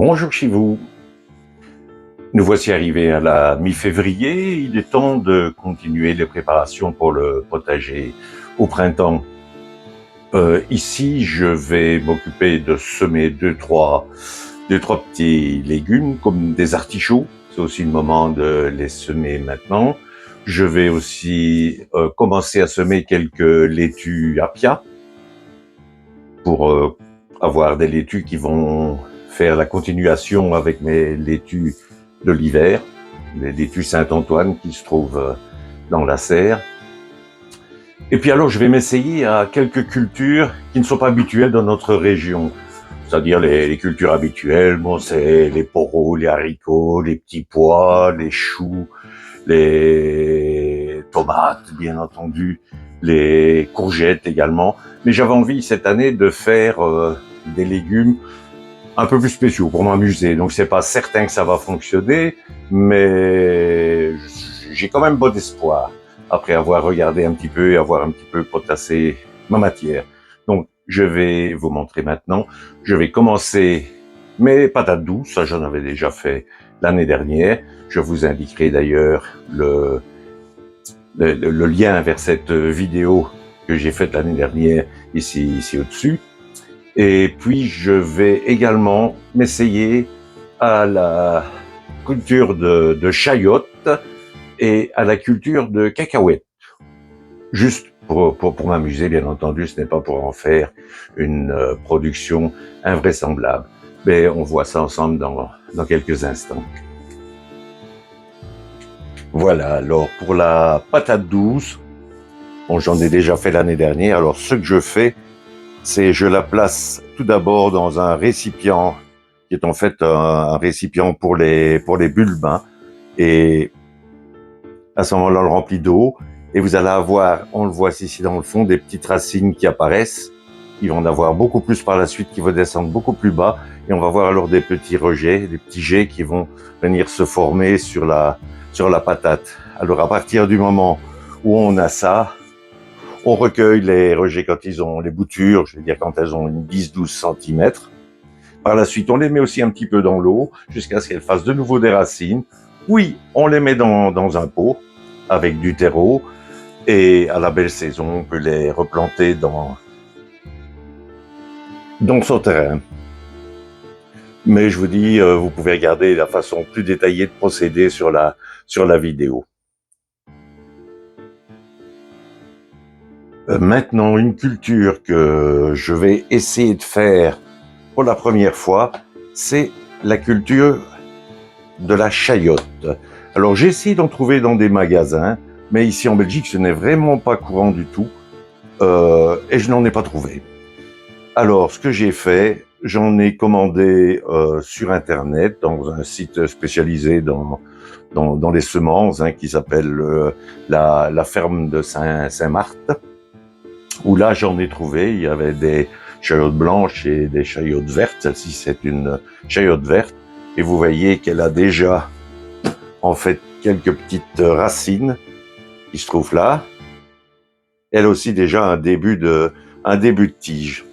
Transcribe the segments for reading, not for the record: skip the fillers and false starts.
Bonjour chez vous. Nous voici arrivés à la mi-février. Il est temps de continuer les préparations pour le potager au printemps. Ici, je vais m'occuper de semer deux, trois petits légumes comme des artichauts. C'est aussi le moment de les semer maintenant. Je vais aussi commencer à semer quelques laitues apia pour avoir des laitues qui vont faire la continuation avec mes laitues de l'hiver, les laitues Saint-Antoine qui se trouvent dans la serre. Et puis alors, je vais m'essayer à quelques cultures qui ne sont pas habituelles dans notre région. C'est-à-dire les cultures habituelles, bon, c'est les poireaux, les haricots, les petits pois, les choux, les tomates, bien entendu, les courgettes également. Mais j'avais envie cette année de faire des légumes un peu plus spéciaux pour m'amuser. Donc c'est pas certain que ça va fonctionner, mais j'ai quand même bon espoir après avoir regardé un petit peu et avoir un petit peu potassé ma matière. Donc je vais vous montrer maintenant. Je vais commencer mes patates douces, ça j'en avais déjà fait l'année dernière. Je vous indiquerai d'ailleurs le lien vers cette vidéo que j'ai faite l'année dernière ici au-dessus. Et puis, je vais également m'essayer à la culture de chayotes et à la culture de cacahuètes. Juste pour m'amuser, bien entendu, ce n'est pas pour en faire une production invraisemblable. Mais on voit ça ensemble dans quelques instants. Voilà, alors pour la patate douce, bon, j'en ai déjà fait l'année dernière. Alors, ce que je fais, c'est je la place tout d'abord dans un récipient qui est en fait un récipient pour les bulbes, hein, et à ce moment-là on le remplit d'eau et vous allez avoir, on le voit ici dans le fond, des petites racines qui apparaissent. Il va en avoir beaucoup plus par la suite qui vont descendre beaucoup plus bas et on va voir alors des petits rejets, des petits jets qui vont venir se former sur la patate. Alors à partir du moment où on a ça, on recueille les rejets quand ils ont les boutures, je veux dire quand elles ont une 10-12 cm. Par la suite, on les met aussi un petit peu dans l'eau jusqu'à ce qu'elles fassent de nouveau des racines. Oui, on les met dans un pot avec du terreau et à la belle saison, on peut les replanter dans son terrain. Mais je vous dis, vous pouvez regarder la façon plus détaillée de procéder sur la vidéo. Maintenant, une culture que je vais essayer de faire pour la première fois, c'est la culture de la chayote. Alors, j'ai essayé d'en trouver dans des magasins, mais ici en Belgique, ce n'est vraiment pas courant du tout, et je n'en ai pas trouvé. Alors, ce que j'ai fait, j'en ai commandé sur Internet, dans un site spécialisé dans les semences, hein, qui s'appelle la ferme de Saint-Marthe, où là j'en ai trouvé. Il y avait des chayotes blanches et des chayotes vertes. Celle-ci c'est une chayote verte et vous voyez qu'elle a déjà en fait quelques petites racines qui se trouvent là. Elle a aussi déjà un début de tige.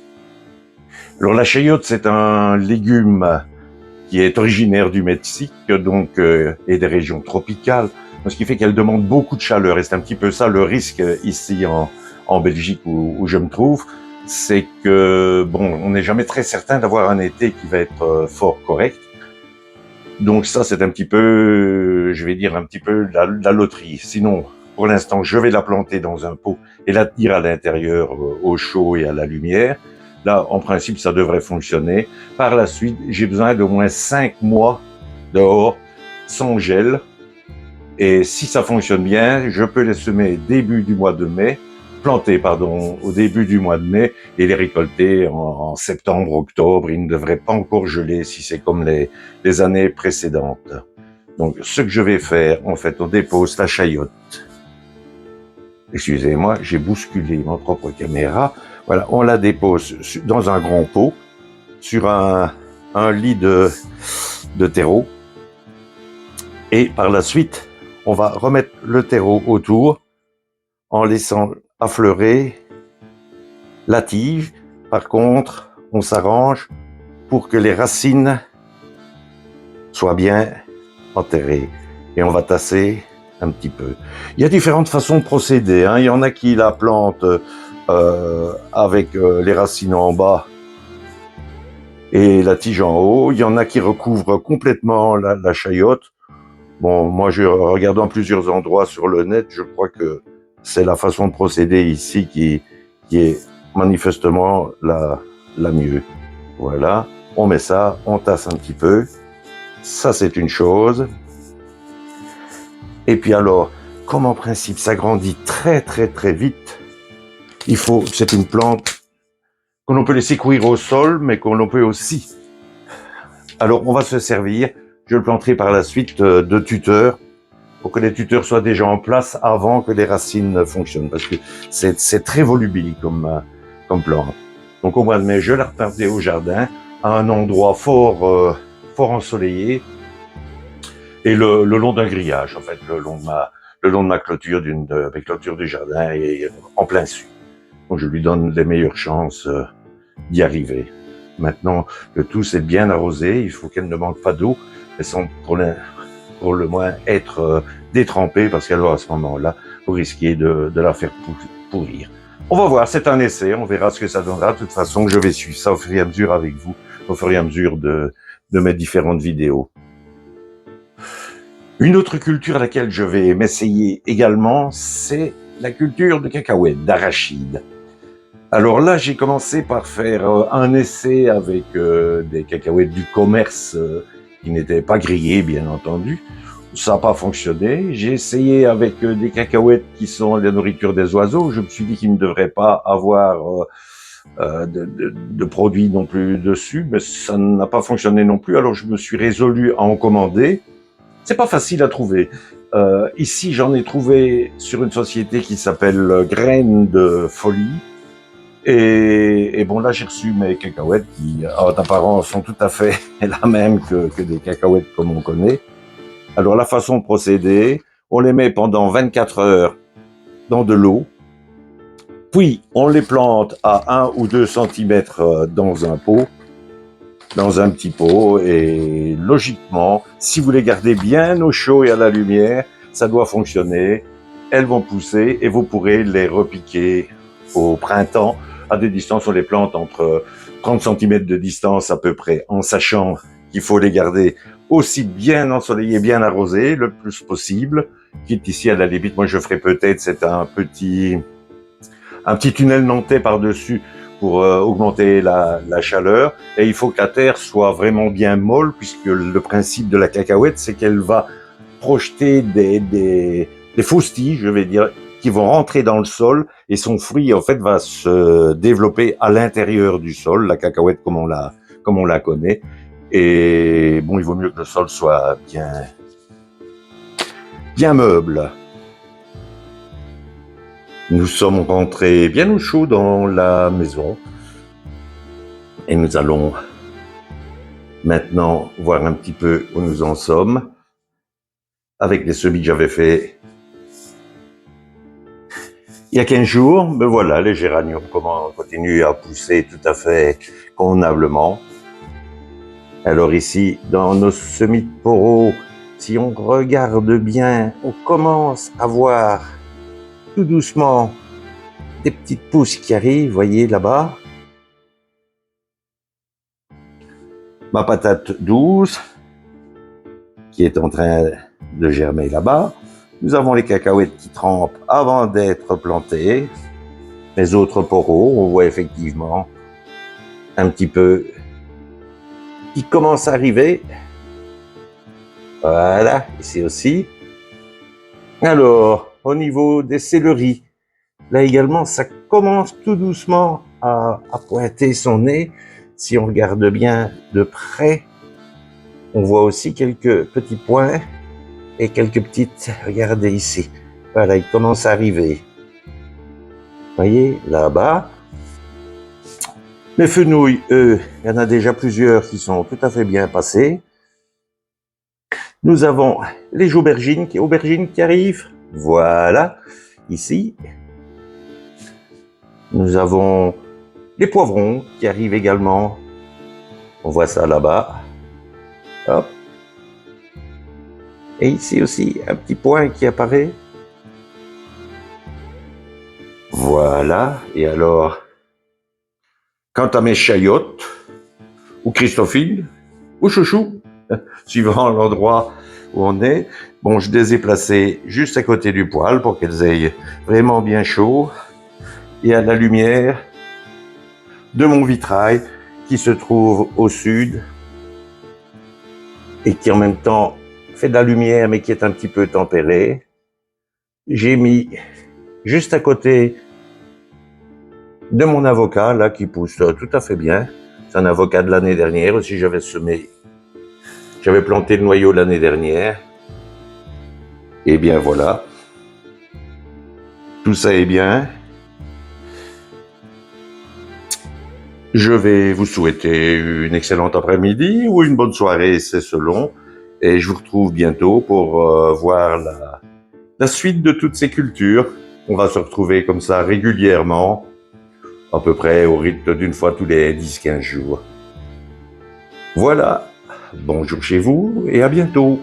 Alors la chayote, c'est un légume qui est originaire du Mexique, donc et des régions tropicales, ce qui fait qu'elle demande beaucoup de chaleur et c'est un petit peu ça le risque ici en Belgique où je me trouve, c'est que bon, on n'est jamais très certain d'avoir un été qui va être fort correct. Donc ça, c'est un petit peu, je vais dire un petit peu la loterie. Sinon, pour l'instant, je vais la planter dans un pot et la tenir à l'intérieur au chaud et à la lumière. Là, en principe, ça devrait fonctionner. Par la suite, j'ai besoin d'au moins 5 mois dehors, sans gel. Et si ça fonctionne bien, je peux les semer début du mois de mai, planter, pardon, au début du mois de mai et les récolter en septembre, octobre. Ils ne devraient pas encore geler si c'est comme les années précédentes. Donc, ce que je vais faire, en fait, on dépose la chayote. Excusez-moi, j'ai bousculé ma propre caméra. Voilà, on la dépose dans un grand pot, sur un lit de terreau. Et par la suite, on va remettre le terreau autour en laissant affleurer la tige. Par contre, on s'arrange pour que les racines soit bien enterrée. Et on va tasser un petit peu. Il y a différentes façons de procéder, hein. Il y en a qui la plantent avec les racines en bas et la tige en haut. Il y en a qui recouvrent complètement la chayote. Bon, moi, je regardant plusieurs endroits sur le net, je crois que c'est la façon de procéder ici qui est manifestement la mieux. Voilà, on met ça, on tasse un petit peu. Ça, c'est une chose. Et puis alors, comme en principe, ça grandit très très très vite, c'est une plante que l'on peut laisser courir au sol, mais qu'on peut aussi. Alors, on va se servir, je le planterai par la suite de tuteurs, pour que les tuteurs soient déjà en place avant que les racines fonctionnent, parce que c'est très volubilis comme plante. Donc au mois de mai, je la replanterai au jardin, à un endroit fort ensoleillé, et le long d'un grillage, en fait, le long de ma clôture, mes clôtures du jardin, et en plein sud. Donc je lui donne les meilleures chances d'y arriver. Maintenant, le tout c'est bien arrosé, il faut qu'elle ne manque pas d'eau, mais sans pour le moins être détrempée, parce qu'alors à ce moment-là, vous risquez de la faire pourrir. On va voir, c'est un essai, on verra ce que ça donnera. De toute façon, je vais suivre ça au fur et à mesure avec vous, au fur et à mesure de mes différentes vidéos. Une autre culture à laquelle je vais m'essayer également, c'est la culture de cacahuètes, d'arachides. Alors là, j'ai commencé par faire un essai avec des cacahuètes du commerce qui n'étaient pas grillées, bien entendu. Ça n'a pas fonctionné. J'ai essayé avec des cacahuètes qui sont la nourriture des oiseaux. Je me suis dit qu'il ne devrait pas avoir de produits non plus dessus, mais ça n'a pas fonctionné non plus. Alors je me suis résolu à en commander. C'est pas facile à trouver. Ici, j'en ai trouvé sur une société qui s'appelle Graines de Folie. Et bon, là, j'ai reçu mes cacahuètes qui, en apparence, sont tout à fait la même que des cacahuètes comme on connaît. Alors, la façon de procéder, on les met pendant 24 heures dans de l'eau, puis on les plante à 1 ou 2 centimètres dans un pot, dans un petit pot, et logiquement, si vous les gardez bien au chaud et à la lumière, ça doit fonctionner. Elles vont pousser et vous pourrez les repiquer au printemps à des distances, on les plante entre 30 cm de distance à peu près, en sachant qu'il faut les garder aussi bien ensoleillés, bien arrosés, le plus possible. Quitte ici, à la limite, moi je ferai peut-être, c'est un petit tunnel nantais par-dessus pour augmenter la chaleur. Et il faut que la terre soit vraiment bien molle, puisque le principe de la cacahuète, c'est qu'elle va projeter des fausses tiges, je vais dire, qui vont rentrer dans le sol, et son fruit, en fait, va se développer à l'intérieur du sol, la cacahuète comme on la connaît. Et bon, il vaut mieux que le sol soit bien meuble. Nous sommes rentrés bien au chaud dans la maison et nous allons maintenant voir un petit peu où nous en sommes avec les semis que j'avais fait il y a 15 jours. Mais voilà, les géraniums continuent à pousser tout à fait convenablement. Alors ici, dans nos semis de poros, si on regarde bien, on commence à voir tout doucement des petites pousses qui arrivent, voyez là-bas. Ma patate douce, qui est en train de germer là-bas. Nous avons les cacahuètes qui trempent avant d'être plantées. Les autres poros, on voit effectivement un petit peu qui commence à arriver. Voilà, ici aussi. Alors, au niveau des céleris, là également, ça commence tout doucement à pointer son nez. Si on regarde bien de près, on voit aussi quelques petits points et quelques petites, regardez ici. Voilà, il commence à arriver. Voyez, là-bas. Les fenouilles, eux, il y en a déjà plusieurs qui sont tout à fait bien passés. Nous avons les aubergines qui arrivent. Voilà, ici. Nous avons les poivrons qui arrivent également. On voit ça là-bas. Hop. Et ici aussi, un petit point qui apparaît. Voilà. Et alors, quant à mes chayottes, ou Christophine, ou Chouchou, suivant l'endroit où on est, bon, je les ai placées juste à côté du poêle pour qu'elles aient vraiment bien chaud et à la lumière de mon vitrail qui se trouve au sud et qui en même temps fait de la lumière mais qui est un petit peu tempérée. J'ai mis juste à côté de mon avocat là qui pousse tout à fait bien. C'est un avocat de l'année dernière aussi, j'avais planté le noyau l'année dernière. Et bien voilà, tout ça est bien. Je vais vous souhaiter une excellente après-midi ou une bonne soirée, c'est selon. Et je vous retrouve bientôt pour voir la suite de toutes ces cultures. On va se retrouver comme ça régulièrement, à peu près au rythme d'une fois tous les 10-15 jours. Voilà, bonjour chez vous et à bientôt.